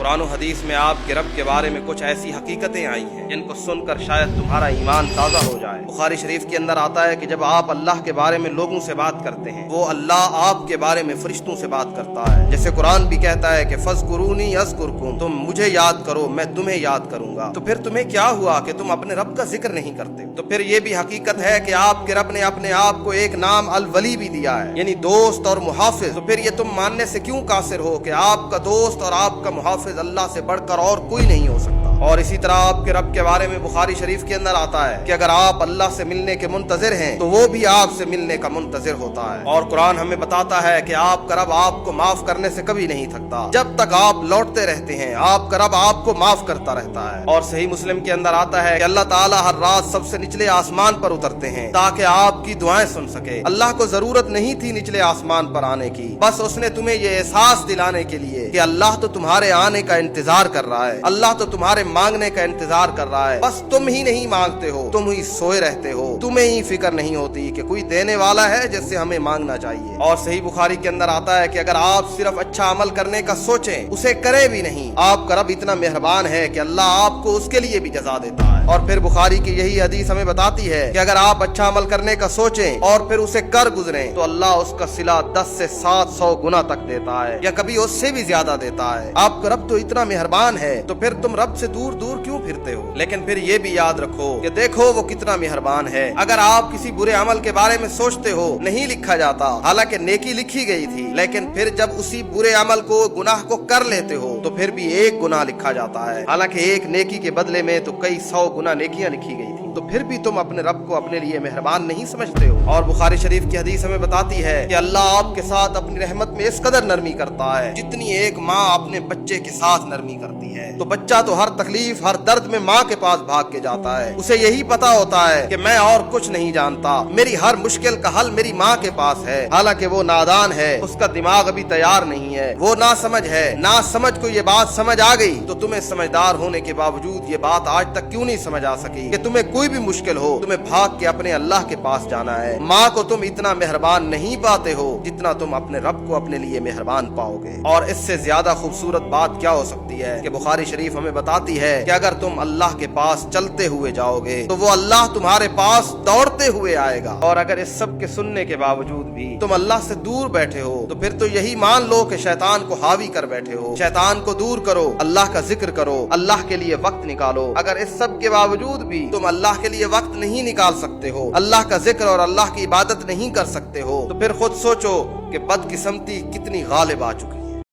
कुरान और हदीस में आपके रब के बारे में कुछ ऐसी हकीकतें आई हैं जिनको सुनकर शायद तुम्हारा ईमान ताज़ा हो जाए। बुखारी शरीफ के अंदर आता है कि जब आप अल्लाह के बारे में लोगों से बात करते हैं, वो अल्लाह आपके बारे में फरिश्तों से बात करता है। जैसे कुरान भी कहता है कि फज़कुरूनी अज़कुरकुम, तुम मुझे याद करो मैं तुम्हें याद करूंगा। तो फिर तुम्हें क्या हुआ कि तुम अपने रब का जिक्र नहीं करते? तो फिर ये भी हकीकत है कि आपके रब ने अपने आप को एक नाम अल वली भी दिया है, यानी दोस्त और मुहाफिज। तो फिर ये तुम मानने से क्यों कासिर हो कि आपका दोस्त और आपका मुहाफिज अल्लाह से बढ़कर और कोई नहीं हो सकता? और इसी तरह आपके रब के बारे में बुखारी शरीफ के अंदर आता है कि अगर आप अल्लाह से मिलने के मुंतजिर हैं तो वो भी आपसे मिलने का मुंतजिर होता है। और कुरान हमें बताता है कि आपका रब आपको माफ करने से कभी नहीं थकता, जब तक आप लौटते रहते हैं आपका रब आपको माफ करता रहता है। और सही मुस्लिम के अंदर आता है कि अल्लाह ताला हर रात सबसे निचले आसमान पर उतरते हैं ताकि आपकी दुआएं सुन सके। अल्लाह को जरूरत नहीं थी निचले आसमान पर आने की, बस उसने तुम्हें ये एहसास दिलाने के लिए कि अल्लाह तो तुम्हारे आने का इंतजार कर रहा है, अल्लाह तो तुम्हारे मांगने का इंतजार कर रहा है। बस तुम ही नहीं मांगते हो, तुम ही सोए रहते हो, तुम्हें ही फिक्र नहीं होती कि कोई देने वाला है जिससे हमें मांगना चाहिए। और सही बुखारी के अंदर आता है कि अगर आप सिर्फ अच्छा अमल करने का सोचें, उसे करें भी नहीं, आपका रब इतना मेहरबान है कि अल्लाह आपको उसके लिए भी जज़ा देता है। और फिर बुखारी की यही हदीस हमें बताती है कि अगर आप अच्छा अमल करने का सोचें और फिर उसे कर गुजरें तो अल्लाह उसका सिला 10 से 700 गुना तक देता है, या कभी उससे भी ज्यादा देता है। आपका रब तो इतना मेहरबान है, तो फिर तुम रब से दूर दूर क्यों फिरते हो? लेकिन फिर ये भी याद रखो कि देखो वो कितना मेहरबान है। अगर आप किसी बुरे अमल के बारे में सोचते हो, नहीं लिखा जाता, हालांकि नेकी लिखी गई थी, लेकिन फिर जब उसी बुरे अमल को गुनाह को कर लेते हो तो फिर भी एक गुनाह लिखा जाता है, हालांकि एक नेकी के बदले में तो कई 100 गुना नेकियां लिखी गई थी। तो फिर भी तुम अपने रब को अपने लिए मेहरबान नहीं समझते हो। और बुखारी शरीफ की हदीस हमें बताती है कि अल्लाह आपके साथ अपनी रहमत में इस कदर नरमी करता है जितनी एक माँ अपने बच्चे के साथ नरमी करती है। तो बच्चा तो हर तकलीफ हर दर्द में माँ के पास भाग के जाता है, उसे यही पता होता है कि मैं और कुछ नहीं जानता, मेरी हर मुश्किल का हल मेरी माँ के पास है। हालांकि वो नादान है, उसका दिमाग अभी तैयार नहीं है, वो ना समझ है। ना समझ को ये बात समझ आ गई तो तुम्हें समझदार होने के बावजूद ये बात आज तक क्यों नहीं समझ आ सकी कि तुम्हें कोई भी मुश्किल हो तुम्हें भाग के अपने अल्लाह के पास जाना है। माँ को तुम इतना मेहरबान नहीं पाते हो जितना तुम अपने रब को अपने लिए मेहरबान पाओगे। और इससे ज्यादा खूबसूरत बात क्या हो सकती है कि बुखारी शरीफ हमें बताती है कि अगर तुम अल्लाह के पास चलते हुए जाओगे तो वो अल्लाह तुम्हारे पास दौड़ते हुए आएगा। और अगर इस सब के सुनने के बावजूद भी तुम अल्लाह से दूर बैठे हो तो फिर तो यही मान लो कि शैतान को हावी कर बैठे हो। शैतान को दूर करो, अल्लाह का जिक्र करो, अल्लाह के लिए वक्त निकालो। अगर इस सब के बावजूद भी तुम अल्लाह के लिए वक्त नहीं निकाल सकते हो, अल्लाह का जिक्र और अल्लाह की इबादत नहीं कर सकते हो, तो फिर खुद सोचो कि बदकिस्मती कितनी गालिब आ चुकी।